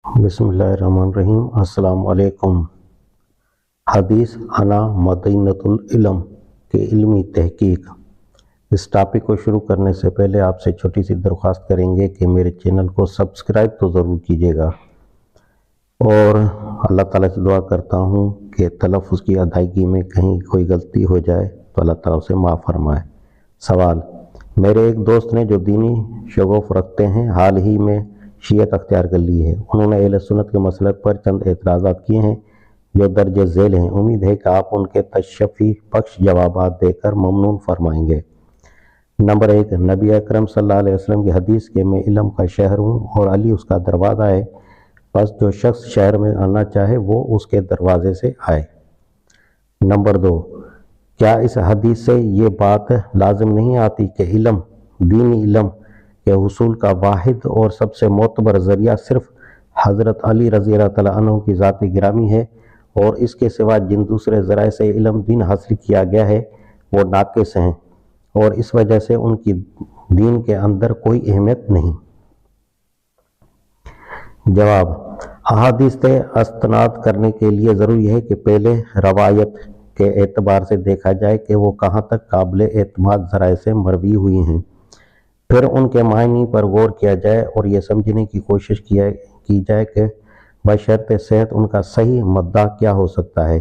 بسم اللہ الرحمن الرحیم۔ السلام علیکم۔ حدیث انا مدینۃ العلم کے علمی تحقیق۔ اس ٹاپک کو شروع کرنے سے پہلے آپ سے چھوٹی سی درخواست کریں گے کہ میرے چینل کو سبسکرائب تو ضرور کیجیے گا، اور اللہ تعالیٰ سے دعا کرتا ہوں کہ تلفظ کی ادائیگی میں کہیں کوئی غلطی ہو جائے تو اللہ تعالیٰ اسے معاف فرمائے۔ سوال: میرے ایک دوست نے جو دینی شغف رکھتے ہیں حال ہی میں شیعت اختیار کر لی ہے۔ انہوں نے اہل سنت کے مسلک پر چند اعتراضات کیے ہیں جو درج ذیل ہیں۔ امید ہے کہ آپ ان کے تشفی بخش جوابات دے کر ممنون فرمائیں گے۔ نمبر 1، نبی اکرم صلی اللہ علیہ وسلم کی حدیث کہ میں علم کا شہر ہوں اور علی اس کا دروازہ ہے، بس جو شخص شہر میں آنا چاہے وہ اس کے دروازے سے آئے۔ نمبر 2، کیا اس حدیث سے یہ بات لازم نہیں آتی کہ علم، دینی علم کے حصول کا واحد اور سب سے معتبر ذریعہ صرف حضرت علی رضی اللہ تعالیٰ عنہ کی ذات گرامی ہے، اور اس کے سوا جن دوسرے ذرائع سے علم دین حاصل کیا گیا ہے وہ ناقص ہیں، اور اس وجہ سے ان کی دین کے اندر کوئی اہمیت نہیں؟ جواب: احادیث سے استناد کرنے کے لیے ضروری ہے کہ پہلے روایت کے اعتبار سے دیکھا جائے کہ وہ کہاں تک قابل اعتماد ذرائع سے مروی ہوئی ہیں، پھر ان کے معنی پر غور کیا جائے اور یہ سمجھنے کی کوشش کی جائے کہ بشرط صحت ان کا صحیح مدعا کیا ہو سکتا ہے۔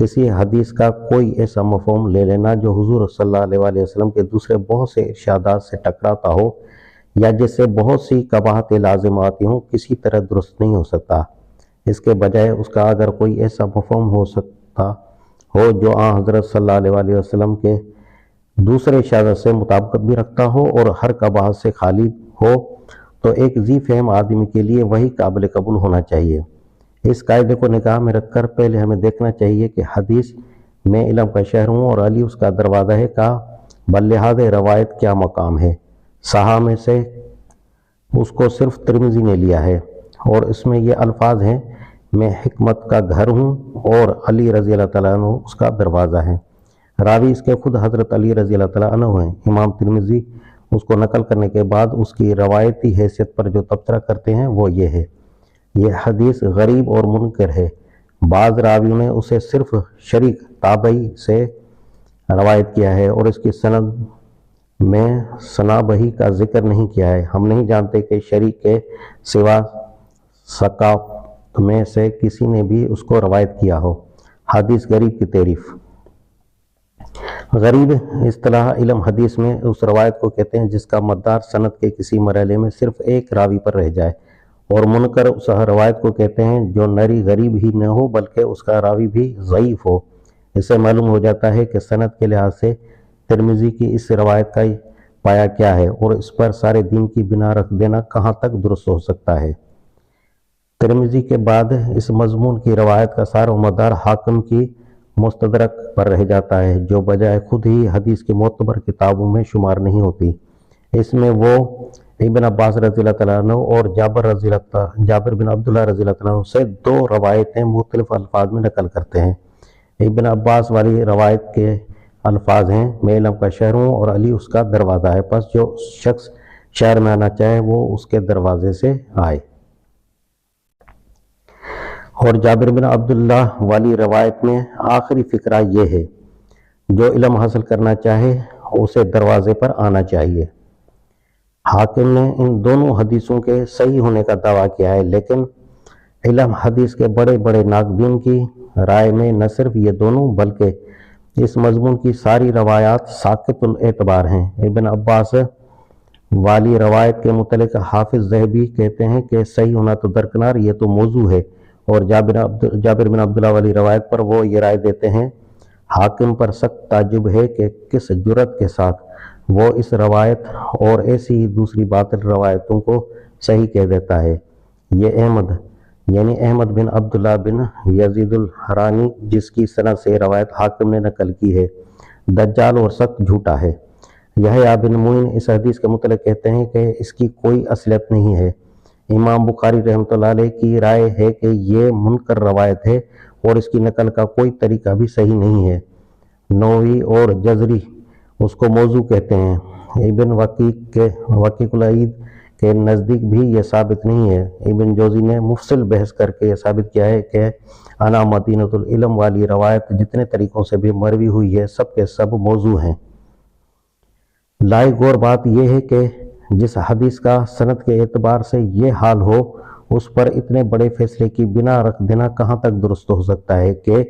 کسی حدیث کا کوئی ایسا مفہوم لے لینا جو حضور صلی اللہ علیہ وسلم کے دوسرے بہت سے ارشادات سے ٹکراتا ہو یا جس سے بہت سی قباحت لازم آتی ہوں، کسی طرح درست نہیں ہو سکتا۔ اس کے بجائے اس کا اگر کوئی ایسا مفہوم ہو سکتا ہو جو حضرت صلی اللہ علیہ وسلم کے دوسرے ارشادات سے مطابقت بھی رکھتا ہو اور ہر قباحت سے خالی ہو، تو ایک ذی فہم آدمی کے لیے وہی قابل قبول ہونا چاہیے۔ اس قاعدے کو نگاہ میں رکھ کر پہلے ہمیں دیکھنا چاہیے کہ حدیث میں علم کا شہر ہوں اور علی اس کا دروازہ ہے کا بلحاظ روایت کیا مقام ہے۔ صحاح میں سے اس کو صرف ترمذی نے لیا ہے، اور اس میں یہ الفاظ ہیں: میں حکمت کا گھر ہوں اور علی رضی اللہ تعالیٰ عنہ اس کا دروازہ ہے۔ راوی اس کے خود حضرت علی رضی اللہ تعالیٰ عنہ ہیں۔ امام ترمذی اس کو نقل کرنے کے بعد اس کی روایتی حیثیت پر جو تبصرہ کرتے ہیں وہ یہ ہے: یہ حدیث غریب اور منکر ہے۔ بعض راویوں نے اسے صرف شریک تابعی سے روایت کیا ہے اور اس کی سند میں ثنابہی کا ذکر نہیں کیا ہے۔ ہم نہیں جانتے کہ شریک کے سوا ثقات میں سے کسی نے بھی اس کو روایت کیا ہو۔ حدیث غریب کی تعریف۔ غریب اصطلاح علم حدیث میں اس روایت کو کہتے ہیں جس کا مدار سند کے کسی مرحلے میں صرف ایک راوی پر رہ جائے، اور منکر اس روایت کو کہتے ہیں جو نری غریب ہی نہ ہو بلکہ اس کا راوی بھی ضعیف ہو۔ اس سے معلوم ہو جاتا ہے کہ سند کے لحاظ سے ترمذی کی اس روایت کا پایا کیا ہے اور اس پر سارے دین کی بنا رکھ دینا کہاں تک درست ہو سکتا ہے۔ ترمذی کے بعد اس مضمون کی روایت کا سارا مدار حاکم کی مستدرک پر رہ جاتا ہے، جو بجائے خود ہی حدیث کی معتبر کتابوں میں شمار نہیں ہوتی۔ اس میں وہ ابن عباس رضی اللہ تعالیٰ عنہ اور جابر بن عبداللہ رضی اللہ تعالیٰ عنہ سے دو روایتیں مختلف الفاظ میں نقل کرتے ہیں۔ ابن عباس والی روایت کے الفاظ ہیں: میں علم کا شہر ہوں اور علی اس کا دروازہ ہے، پس جو شخص شہر میں آنا چاہے وہ اس کے دروازے سے آئے۔ اور جابر بن عبداللہ والی روایت میں آخری فقرہ یہ ہے: جو علم حاصل کرنا چاہے اسے دروازے پر آنا چاہیے۔ حاکم نے ان دونوں حدیثوں کے صحیح ہونے کا دعویٰ کیا ہے، لیکن علم حدیث کے بڑے بڑے ناقدین کی رائے میں نہ صرف یہ دونوں بلکہ اس مضمون کی ساری روایات ساقط الاعتبار ہیں۔ ابن عباس والی روایت کے متعلق حافظ ذہبی کہتے ہیں کہ صحیح ہونا تو درکنار، یہ تو موضوع ہے، اور جابر بن عبداللہ والی روایت پر وہ یہ رائے دیتے ہیں: حاکم پر سخت تعجب ہے کہ کس جرأت کے ساتھ وہ اس روایت اور ایسی ہی دوسری باطل روایتوں کو صحیح کہہ دیتا ہے۔ یہ احمد بن عبداللہ بن یزید الحرانی، جس کی سند سے روایت حاکم نے نقل کی ہے، دجال اور سخت جھوٹا ہے۔ یحییٰ بن معین اس حدیث کے متعلق کہتے ہیں کہ اس کی کوئی اصلیت نہیں ہے۔ امام بخاری رحمۃ اللہ علیہ کی رائے ہے کہ یہ منکر روایت ہے اور اس کی نقل کا کوئی طریقہ بھی صحیح نہیں ہے۔ نووی اور جزری اس کو موضوع کہتے ہیں۔ ابن وقیق العید کے نزدیک بھی یہ ثابت نہیں ہے۔ ابن جوزی نے مفصل بحث کر کے یہ ثابت کیا ہے کہ انا مدینۃ العلم والی روایت جتنے طریقوں سے بھی مروی ہوئی ہے سب کے سب موضوع ہیں۔ لائق غور بات یہ ہے کہ جس حدیث کا سند کے اعتبار سے یہ حال ہو اس پر اتنے بڑے فیصلے کی بنا رکھ دینا کہاں تک درست ہو سکتا ہے کہ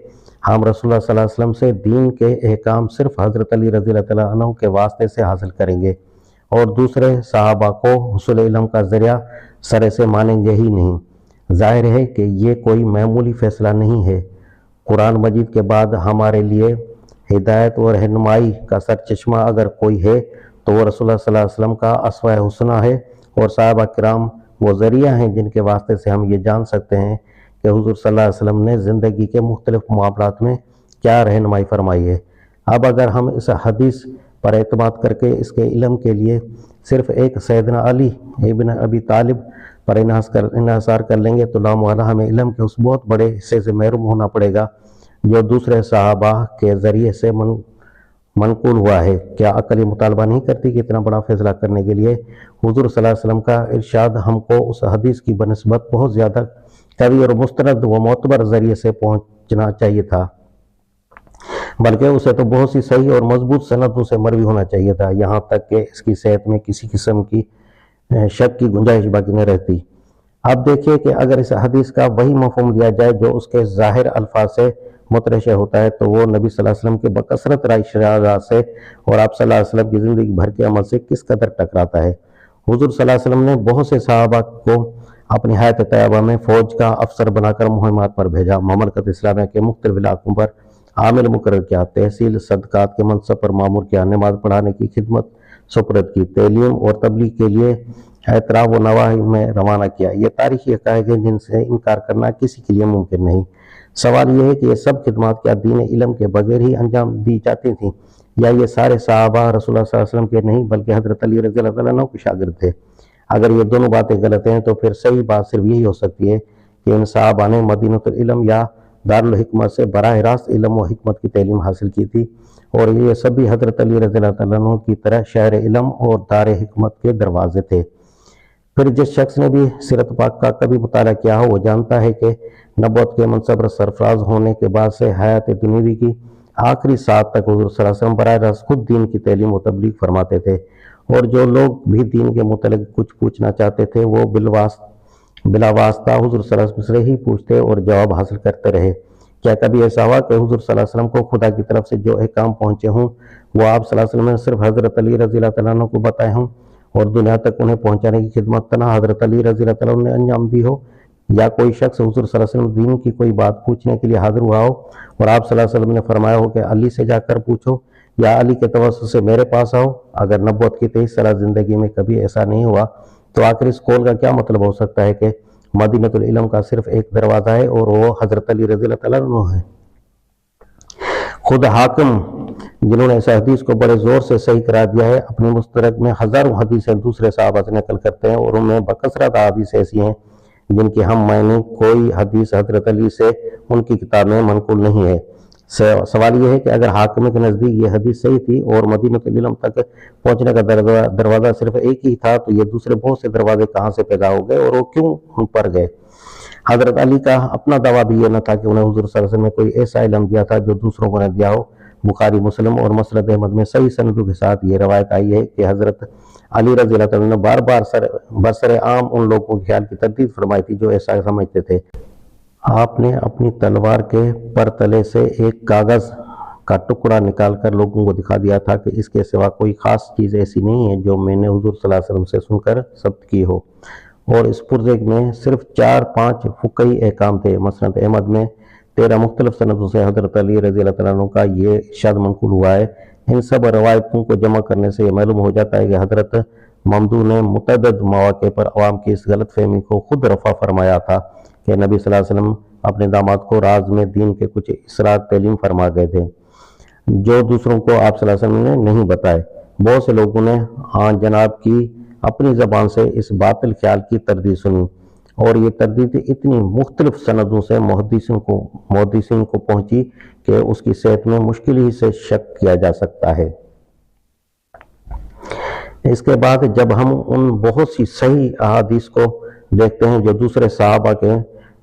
ہم رسول اللہ صلی اللہ علیہ وسلم سے دین کے احکام صرف حضرت علی رضی اللہ تعالیٰ عنہ کے واسطے سے حاصل کریں گے اور دوسرے صحابہ کو حصول علم کا ذریعہ سرے سے مانیں گے ہی نہیں۔ ظاہر ہے کہ یہ کوئی معمولی فیصلہ نہیں ہے۔ قرآن مجید کے بعد ہمارے لیے ہدایت اور رہنمائی کا سرچشمہ اگر کوئی ہے تو وہ رسول اللہ صلی اللہ علیہ وسلم کا اسوہ حسنہ ہے، اور صحابہ کرام وہ ذریعہ ہیں جن کے واسطے سے ہم یہ جان سکتے ہیں کہ حضور صلی اللہ علیہ وسلم نے زندگی کے مختلف معاملات میں کیا رہنمائی فرمائی ہے۔ اب اگر ہم اس حدیث پر اعتماد کر کے اس کے علم کے لیے صرف ایک سیدنا علی ابن ابی طالب پر انحصار کر لیں گے تو لامحالہ ہمیں علم کے اس بہت بڑے حصے سے محروم ہونا پڑے گا جو دوسرے صحابہ کے ذریعے سے منقول ہوا ہے۔ کیا عقل مطالبہ نہیں کرتی کہ اتنا بڑا فیصلہ کرنے کے لیے حضور صلی اللہ علیہ وسلم کا ارشاد ہم کو اس حدیث کی بنسبت بہت زیادہ قوی اور مستند و معتبر ذریعے سے پہنچنا چاہیے تھا، بلکہ اسے تو بہت سی صحیح اور مضبوط سندوں سے مروی ہونا چاہیے تھا، یہاں تک کہ اس کی صحت میں کسی قسم کی شک کی گنجائش باقی نہ رہتی۔ اب دیکھیے کہ اگر اس حدیث کا وہی مفہوم لیا جائے جو اس کے ظاہر الفاظ سے مترشح ہوتا ہے تو وہ نبی صلی اللہ علیہ وسلم کے بکثرت اشارات سے اور آپ صلی اللہ علیہ وسلم کی زندگی بھر کے عمل سے کس قدر ٹکراتا ہے۔ حضور صلی اللہ علیہ وسلم نے بہت سے صحابہ کو اپنی حیات طیبہ میں فوج کا افسر بنا کر مہمات پر بھیجا، مملکت اسلامیہ کے مختلف علاقوں پر عامل مقرر کیا، تحصیل صدقات کے منصب پر مامور کیا، نماز پڑھانے کی خدمت سپرد کی، تعلیم اور تبلیغ کے لیے اعتراف و نواحی میں روانہ کیا۔ یہ تاریخی حقائق ہیں جن سے انکار کرنا کسی کے لیے ممکن نہیں۔ سوال یہ ہے کہ یہ سب خدمات کیا دین علم کے بغیر ہی انجام دی جاتی تھیں، یا یہ سارے صحابہ رسول اللہ صلی اللہ علیہ وسلم کے نہیں بلکہ حضرت علی رضی اللہ عنہ کے شاگرد تھے؟ اگر یہ دونوں باتیں غلط ہیں تو پھر صحیح بات صرف یہی ہو سکتی ہے کہ ان صحابہ نے مدینۃ العلم یا دارالحکمت سے براہ راست علم و حکمت کی تعلیم حاصل کی تھی، اور یہ سبھی حضرت علی رضی اللہ عنہ کی طرح شہر علم اور دار حکمت کے دروازے تھے۔ پھر جس شخص نے بھی سیرت پاک کا کبھی مطالعہ کیا ہو وہ جانتا ہے کہ نبوت کے منصب پر سرفراز ہونے کے بعد سے حیات دنیوی کی آخری ساعت تک حضور صلی اللہ علیہ وسلم براہ راست خود دین کی تعلیم و تبلیغ فرماتے تھے، اور جو لوگ بھی دین کے متعلق کچھ پوچھنا چاہتے تھے وہ بلا واسطہ حضور صلی اللہ علیہ وسلم سے ہی پوچھتے اور جواب حاصل کرتے رہے۔ کیا کبھی ایسا ہوا کہ حضور صلی اللہ علیہ وسلم کو خدا کی طرف سے جو احکام پہنچے ہوں وہ آپ صلی اللہ علیہ وسلم نے صرف حضرت علی رضی اللہ عنہ کو بتائے ہوں اور دنیا تک انہیں پہنچانے کی خدمت تنہا حضرت علی رضی اللہ عنہ نے انجام دی ہو؟ یا کوئی شخص حضور صلی اللہ علیہ وسلم دین کی کوئی بات پوچھنے کے لیے حاضر ہوا ہو اور آپ صلی اللہ علیہ وسلم نے فرمایا ہو کہ علی سے جا کر پوچھو یا علی کے توسط سے میرے پاس آؤ؟ اگر نبوت کی 23 سالہ زندگی میں کبھی ایسا نہیں ہوا تو آخر اس قول کا کیا مطلب ہو سکتا ہے کہ مدینۃ العلم کا صرف ایک دروازہ ہے اور وہ حضرت علی رضی اللہ عنہ ہے؟ خود حاکم جنہوں نے اس حدیث کو بڑے زور سے صحیح قرار دیا ہے اپنی مستدرک میں ہزاروں حدیثیں دوسرے صحابہ سے نقل کرتے ہیں، اور ان میں بکثرت حدیث ایسی ہیں جن کی ہم معنی کوئی حدیث حضرت علی سے ان کی کتاب میں منقول نہیں ہے۔ سوال یہ ہے کہ اگر حاکم کے نزدیک یہ حدیث صحیح تھی اور مدینۃ العلم تک پہنچنے کا دروازہ صرف ایک ہی تھا تو یہ دوسرے بہت سے دروازے کہاں سے پیدا ہو گئے اور وہ کیوں ان پر گئے؟ حضرت علی کا اپنا دعویٰ بھی یہ نہ تھا کہ انہیں حضور صلی اللہ علیہ وسلم نے کوئی ایسا علم دیا تھا جو دوسروں کو نہ دیا ہو۔ بخاری، مسلم اور مسند احمد میں صحیح سندوں کے ساتھ یہ روایت آئی ہے کہ حضرت علی رضی اللہ عنہ نے بار بار برسر عام ان لوگوں کے خیال کی تردید فرمائی تھی جو ایسا سمجھتے تھے۔ آپ نے اپنی تلوار کے پر تلے سے ایک کاغذ کا ٹکڑا نکال کر لوگوں کو دکھا دیا تھا کہ اس کے سوا کوئی خاص چیز ایسی نہیں ہے جو میں نے حضور صلی اللہ علیہ وسلم سے سن کر ثبت کی ہو، اور اس پرزے میں صرف 4-5 فقہی احکام تھے۔ مسند احمد میں 13 مختلف سندوں سے حضرت علی رضی اللہ عنہ کا یہ ارشاد منقول ہوا ہے۔ ان سب روایتوں کو جمع کرنے سے یہ معلوم ہو جاتا ہے کہ حضرت ممدوح نے متعدد مواقع پر عوام کی اس غلط فہمی کو خود رفع فرمایا تھا کہ نبی صلی اللہ علیہ وسلم اپنے داماد کو راز میں دین کے کچھ اسرار تعلیم فرما گئے تھے جو دوسروں کو آپ صلی اللہ علیہ وسلم نے نہیں بتائے۔ بہت سے لوگوں نے آن جناب کی اپنی زبان سے اس باطل خیال کی تردید سنی، اور یہ تردید اتنی مختلف سندوں سے محدثین کو پہنچی کہ اس کی صحت میں مشکل ہی سے شک کیا جا سکتا ہے۔ اس کے بعد جب ہم ان بہت سی صحیح احادیث کو دیکھتے ہیں جو دوسرے صحابہ کے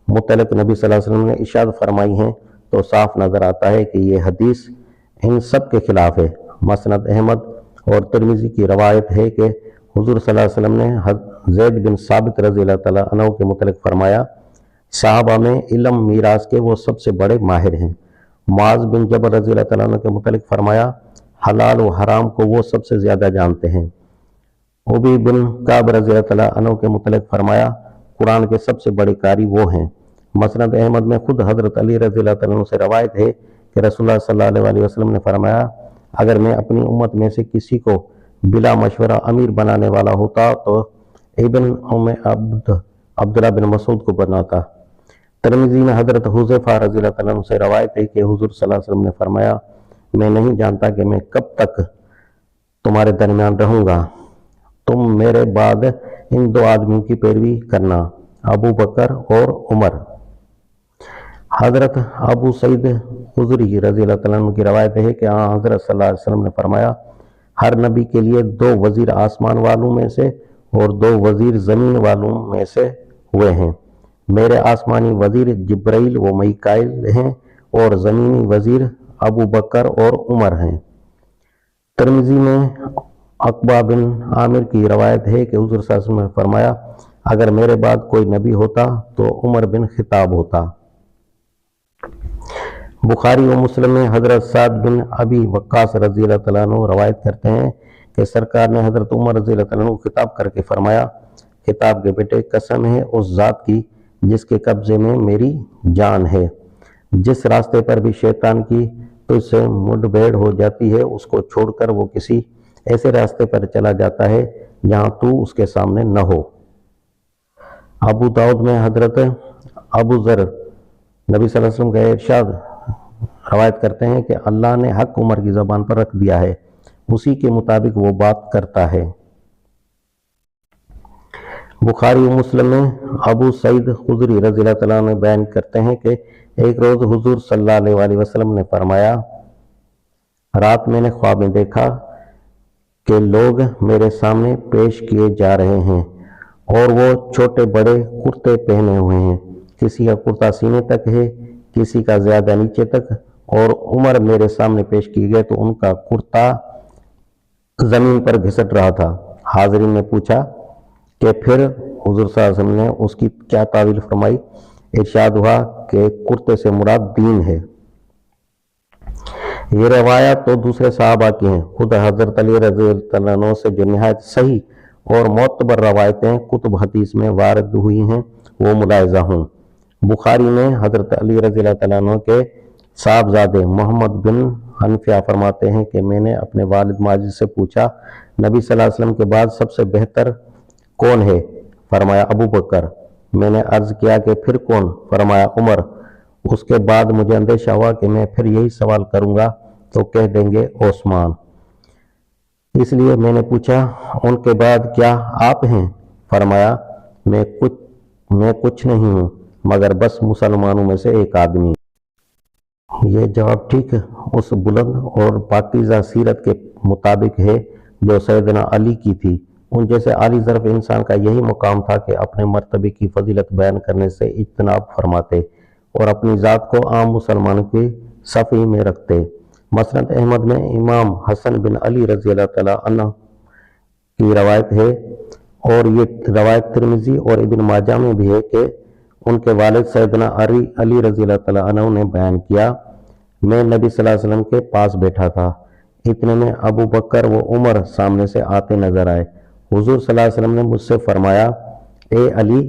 متعلق نبی صلی اللہ علیہ وسلم نے ارشاد فرمائی ہیں تو صاف نظر آتا ہے کہ یہ حدیث ان سب کے خلاف ہے۔ مسند احمد اور ترمذی کی روایت ہے کہ حضور صلی اللہ علیہ وسلم نے زید بن ثابت رضی اللہ تعالیٰ عنہ کے متعلق فرمایا، صحابہ میں علم میراث کے وہ سب سے بڑے ماہر ہیں۔ معاذ بن جبل رضی اللہ تعالیٰ عنہ کے متعلق فرمایا، حلال و حرام کو وہ سب سے زیادہ جانتے ہیں۔ ابی بن کعب رضی اللہ تعالیٰ عنہ کے متعلق فرمایا، قرآن کے سب سے بڑے قاری وہ ہیں۔ مسند احمد میں خود حضرت علی رضی اللہ تعالیٰ عنہ سے روایت ہے کہ رسول اللہ صلی اللہ علیہ وسلم نے فرمایا، اگر میں اپنی امت میں سے کسی کو بلا مشورہ امیر بنانے والا ہوتا تو ابن ام عبداللہ بن مسعود کو بناتا۔ ترمذی میں حضرت حذیفہ رضی اللہ تعالیٰ عنہ سے روایت ہے کہ حضور صلی اللہ علیہ وسلم نے فرمایا، میں نہیں جانتا کہ میں کب تک تمہارے درمیان رہوں گا، تم میرے بعد ان دو آدمیوں کی پیروی کرنا، ابو بکر اور عمر۔ حضرت ابو سعید خدری رضی اللہ تعالیٰ عنہ کی روایت ہے کہ حضرت صلی اللہ علیہ وسلم نے فرمایا، ہر نبی کے لیے 2 وزیر آسمان والوں میں سے اور 2 وزیر زمین والوں میں سے ہوئے ہیں۔ میرے آسمانی وزیر جبرائیل و میکائیل ہیں اور زمینی وزیر ابو بکر اور عمر ہیں۔ ترمذی میں عقبہ بن عامر کی روایت ہے کہ حضور صلی اللہ علیہ وسلم نے فرمایا، اگر میرے بعد کوئی نبی ہوتا تو عمر بن خطاب ہوتا۔ بخاری و مسلم میں حضرت سعد بن ابی وقاص رضی اللہ تعالیٰ عنہ روایت کرتے ہیں کہ سرکار نے حضرت عمر رضی اللہ تعالیٰ عنہ کو خطاب کر کے فرمایا، خطاب کے بیٹے، قسم ہے اس ذات کی جس کے قبضے میں میری جان ہے، جس راستے پر بھی شیطان کی تجھ سے مڈ بھیڑ ہو جاتی ہے اس کو چھوڑ کر وہ کسی ایسے راستے پر چلا جاتا ہے جہاں تو اس کے سامنے نہ ہو۔ ابو داؤد میں حضرت ابو ذر نبی صلی اللہ علیہ وسلم کا ارشاد روایت کرتے ہیں کہ اللہ نے حق عمر کی زبان پر رکھ دیا ہے، اسی کے مطابق وہ بات کرتا ہے۔ بخاری و مسلم میں ابو سعید خدری رضی اللہ تعالیٰ عنہ بیان کرتے ہیں کہ ایک روز حضور صلی اللہ علیہ وسلم نے فرمایا، رات میں نے خواب میں دیکھا کہ لوگ میرے سامنے پیش کیے جا رہے ہیں اور وہ چھوٹے بڑے کرتے پہنے ہوئے ہیں، کسی کا کرتا سینے تک ہے، کسی کا زیادہ نیچے تک، اور عمر میرے سامنے پیش کیے گئے تو ان کا کرتا زمین پر گھسٹ رہا تھا۔ حاضرین نے پوچھا کہ پھر حضور صلی اللہ علیہ وسلم نے اس کی کیا تعویل فرمائی؟ ارشاد ہوا کہ کرتے سے مراد دین ہے۔ یہ روایات تو دوسرے صحابہ کی ہیں، خود حضرت علی رضی اللہ عنہ سے جو نہایت صحیح اور معتبر روایتیں کتب حدیث میں وارد ہوئی ہیں وہ ملاحظہ ہوں۔ بخاری میں حضرت علی رضی اللہ تعالیٰ عنہ کے صاحبزادے محمد بن حنفیہ فرماتے ہیں کہ میں نے اپنے والد ماجد سے پوچھا، نبی صلی اللہ علیہ وسلم کے بعد سب سے بہتر کون ہے؟ فرمایا ابو بکر۔ میں نے عرض کیا کہ پھر کون؟ فرمایا عمر۔ اس کے بعد مجھے اندیشہ ہوا کہ میں پھر یہی سوال کروں گا تو کہہ دیں گے عثمان، اس لیے میں نے پوچھا ان کے بعد کیا آپ ہیں؟ فرمایا میں کچھ نہیں ہوں مگر بس مسلمانوں میں سے ایک آدمی۔ یہ جواب ٹھیک اس بلند اور پاکیزہ سیرت کے مطابق ہے جو سیدنا علی کی تھی۔ ان جیسے عالی ظرف انسان کا یہی مقام تھا کہ اپنے مرتبے کی فضیلت بیان کرنے سے اجتناب فرماتے اور اپنی ذات کو عام مسلمانوں کی صفی میں رکھتے۔ مسند احمد میں امام حسن بن علی رضی اللہ تعالیٰ عنہ کی روایت ہے اور یہ روایت ترمذی اور ابن ماجہ میں بھی ہے کہ ان کے والد سیدنا علی رضی اللہ تعالیٰ عنہ نے بیان کیا، میں نبی صلی اللہ علیہ وسلم کے پاس بیٹھا تھا، اتنے میں ابو بکر و عمر سامنے سے آتے نظر آئے۔ حضور صلی اللہ علیہ وسلم نے مجھ سے فرمایا، اے علی،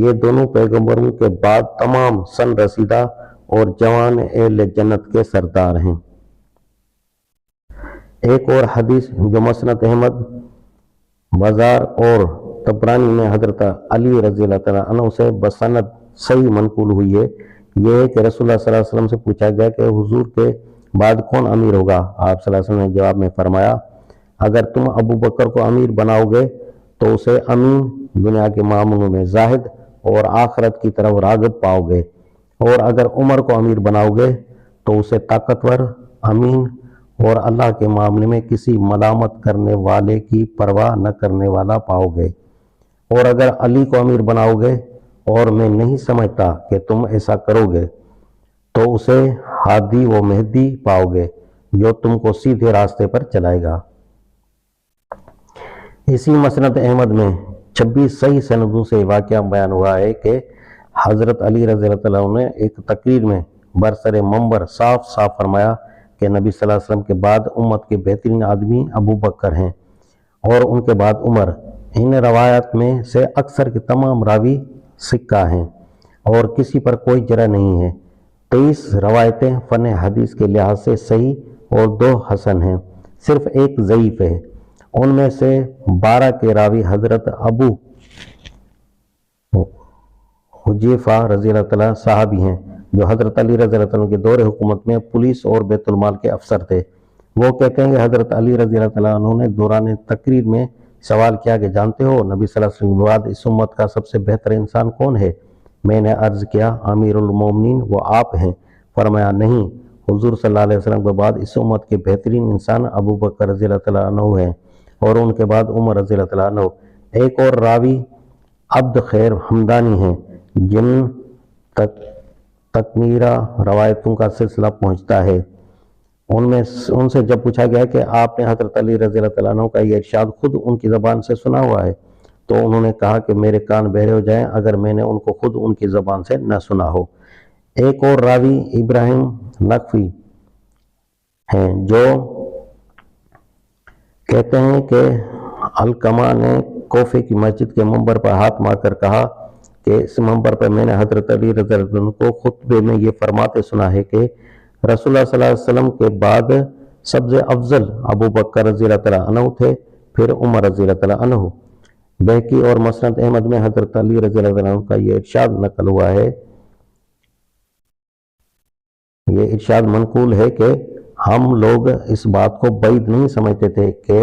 یہ دونوں پیغمبروں کے بعد تمام سن رسیدہ اور جوان اہل جنت کے سردار ہیں۔ ایک اور حدیث جو مسند احمد، بازار اور طبرانی میں حضرت علی رضی اللہ تعالیٰ عنہ سے بسند صحیح منقول ہوئی ہے، یہ ہے کہ رسول اللہ صلی اللہ علیہ وسلم سے پوچھا گیا کہ حضور کے بعد کون امیر ہوگا؟ آپ صلی اللہ علیہ وسلم نے جواب میں فرمایا، اگر تم ابو بکر کو امیر بناؤ گے تو اسے امین، دنیا کے معاملوں میں زاہد اور آخرت کی طرف راغب پاؤ گے، اور اگر عمر کو امیر بناؤ گے تو اسے طاقتور، امین اور اللہ کے معاملے میں کسی ملامت کرنے والے کی پرواہ نہ کرنے والا پاؤ گے۔ اور اگر علی کو امیر بناؤ گے اور میں نہیں سمجھتا کہ تم ایسا کرو گے تو اسے ہادی و مہدی پاؤ گے جو تم کو سیدھے راستے پر چلائے گا۔ اسی مسند احمد میں 26 صحیح سندوں سے واقعہ بیان ہوا ہے کہ حضرت علی رضی اللہ عنہ نے ایک تقریر میں برسر منبر صاف صاف فرمایا کہ نبی صلی اللہ علیہ وسلم کے بعد امت کے بہترین آدمی ابو بکر ہیں اور ان کے بعد عمر۔ ان روایات میں سے اکثر کے تمام راوی ثقہ ہیں اور کسی پر کوئی جرح نہیں ہے۔ 23 روایتیں فن حدیث کے لحاظ سے صحیح اور 2 حسن ہیں، صرف ایک ضعیف ہے۔ ان میں سے 12 کے راوی حضرت ابو حذیفہ رضی اللہ عنہ صحابی ہیں جو حضرت علی رضی اللہ عنہ کے دور حکومت میں پولیس اور بیت المال کے افسر تھے۔ وہ کہتے ہیں کہ حضرت علی رضی اللہ عنہ نے دوران تقریر میں سوال کیا کہ جانتے ہو نبی صلی اللہ علیہ وسلم کے بعد اس امت کا سب سے بہتر انسان کون ہے؟ میں نے عرض کیا امیر المومنین وہ آپ ہیں۔ فرمایا نہیں، حضور صلی اللہ علیہ وسلم کے بعد اس امت کے بہترین انسان ابو بکر رضی اللہ عنہ ہیں اور ان کے بعد عمر رضی اللہ عنہ۔ ایک اور راوی عبد خیر حمدانی ہیں جن تک میرا روایتوں کا سلسلہ پہنچتا ہے۔ ان سے جب پوچھا گیا کہ آپ نے حضرت علی رضی اللہ عنہ کا یہ ارشاد خود ان کی زبان سے سنا ہوا ہے تو انہوں نے کہا کہ میرے کان بہرے ہو جائیں اگر میں نے ان کو خود ان کی زبان سے نہ سنا ہو۔ ایک اور راوی ابراہیم نقفی ہیں جو کہتے ہیں کہ علقمہ نے کوفے کی مسجد کے منبر پر ہاتھ مار کر کہا کہ اس منبر پر میں نے حضرت علی رضی اللہ عنہ کو خطبے میں یہ فرماتے سنا ہے کہ رسول اللہ صلی اللہ علیہ وسلم کے بعد سب سے افضل ابو بکر رضی اللہ عنہ تھے، پھر عمر رضی اللہ عنہ۔ بہقی اور مسند احمد میں حضرت علی رضی اللہ عنہ کا یہ ارشاد نقل ہوا ہے، یہ ارشاد منقول ہے کہ ہم لوگ اس بات کو بعید نہیں سمجھتے تھے کہ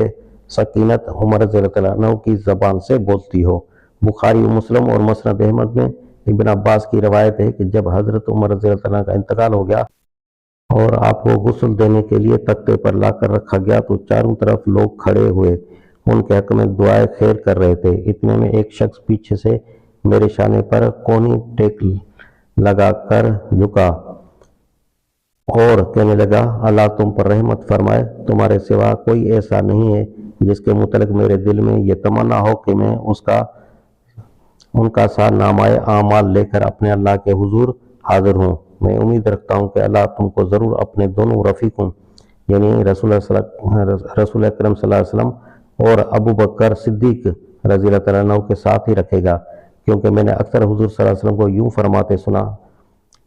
سکینت عمر رضی اللہ عنہ کی زبان سے بولتی ہو۔ بخاری و مسلم اور مسند احمد میں ابن عباس کی روایت ہے کہ جب حضرت عمر رضی اللہ عنہ کا انتقال ہو گیا اور آپ کو غسل دینے کے لیے تختے پر لا کر رکھا گیا تو چاروں طرف لوگ کھڑے ہوئے ان کے حق میں دعائے خیر کر رہے تھے۔ اتنے میں ایک شخص پیچھے سے میرے شانے پر کونی ٹیک لگا کر جھکا اور کہنے لگا اللہ تم پر رحمت فرمائے، تمہارے سوا کوئی ایسا نہیں ہے جس کے متعلق میرے دل میں یہ تمنا ہو کہ میں ان کا سا نامۂ اعمال لے کر اپنے اللہ کے حضور حاضر ہوں۔ میں امید رکھتا ہوں کہ اللہ تم کو ضرور اپنے دونوں رفیقوں یعنی رسول اکرم صلی اللہ علیہ وسلم اور ابو بکر صدیق رضی اللہ عنہ کے ساتھ ہی رکھے گا، کیونکہ میں نے اکثر حضور صلی اللہ علیہ وسلم کو یوں فرماتے سنا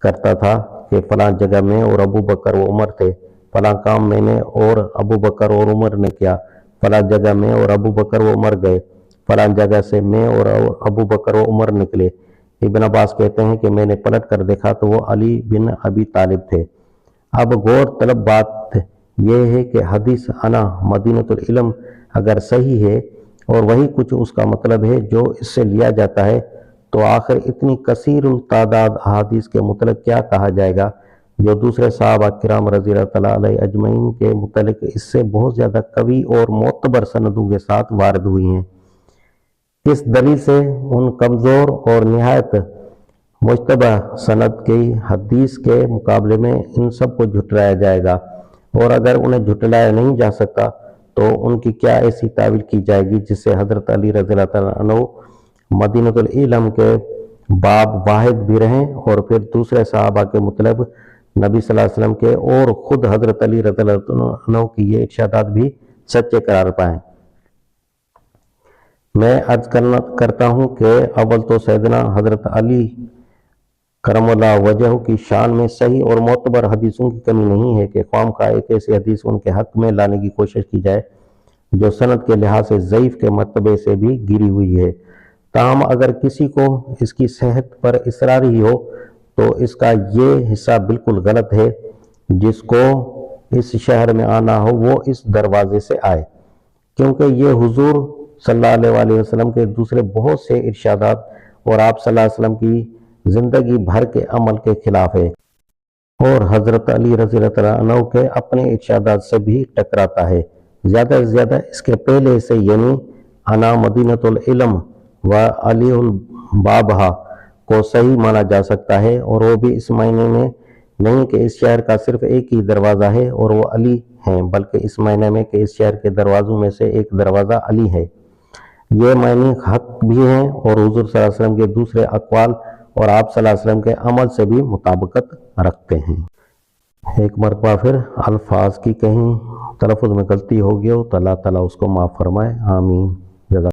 کرتا تھا کہ فلاں جگہ میں اور ابو بکر و عمر تھے، فلاں کام میں نے اور ابو بکر اور عمر نے کیا، فلاں جگہ میں اور ابو بکر و عمر گئے، فلاں جگہ سے میں اور ابو بکر و عمر نکلے۔ ابن عباس کہتے ہیں کہ میں نے پلٹ کر دیکھا تو وہ علی بن ابی طالب تھے۔ اب غور طلب بات یہ ہے کہ حدیث انا مدینۃ العلم اگر صحیح ہے اور وہی کچھ اس کا مطلب ہے جو اس سے لیا جاتا ہے تو آخر اتنی کثیر التعداد احادیث کے متعلق کیا کہا جائے گا جو دوسرے صحابہ کرام رضی اللہ تعالیٰ علیہ اجمعین کے متعلق اس سے بہت زیادہ قوی اور معتبر سندوں کے ساتھ وارد ہوئی ہیں۔ کس دلیل سے ان کمزور اور نہایت مشتبہ سند کی حدیث کے مقابلے میں ان سب کو جھٹلایا جائے گا، اور اگر انہیں جھٹلایا نہیں جا سکتا تو ان کی کیا ایسی تعویل کی جائے گی جس سے حضرت علی رضی اللہ عنہ مدینۃ العلم کے باب واحد بھی رہیں اور پھر دوسرے صحابہ کے مطلب نبی صلی اللہ علیہ وسلم کے اور خود حضرت علی رضی اللہ عنہ کی یہ ارشادات بھی سچے قرار پائیں۔ میں عرض کرتا ہوں کہ اول تو سیدنا حضرت علی کرم اللہ وجہ کی شان میں صحیح اور معتبر حدیثوں کی کمی نہیں ہے کہ قوم کا ایک ایسی حدیث ان کے حق میں لانے کی کوشش کی جائے جو سند کے لحاظ سے ضعیف کے مرتبے سے بھی گری ہوئی ہے۔ تاہم اگر کسی کو اس کی صحت پر اصرار ہی ہو تو اس کا یہ حصہ بالکل غلط ہے۔ جس کو اس شہر میں آنا ہو وہ اس دروازے سے آئے، کیونکہ یہ حضور صلی اللہ علیہ وسلم کے دوسرے بہت سے ارشادات اور آپ صلی اللہ علیہ وسلم کی زندگی بھر کے عمل کے خلاف ہے۔ اور حضرت علی رضی اللہ عنہ کے اپنے ارشادات سے بھی ٹکراتا ہے۔ زیادہ سے زیادہ اس کے پہلے سے یعنی انا مدینۃ العلم و علی البابھا کو صحیح مانا جا سکتا ہے، اور وہ بھی اس معنی میں نہیں کہ اس شہر کا صرف ایک ہی دروازہ ہے اور وہ علی ہیں، بلکہ اس معنی میں کہ اس شہر کے دروازوں میں سے ایک دروازہ علی ہے۔ یہ معنی حق بھی ہیں اور حضور صلی اللہ علیہ وسلم کے دوسرے اقوال اور آپ صلی اللہ علیہ وسلم کے عمل سے بھی مطابقت رکھتے ہیں۔ ایک مرتبہ پھر الفاظ کی کہیں تلفظ میں غلطی ہو گئی ہو تو اللہ تعالیٰ اس کو معاف فرمائے، آمین۔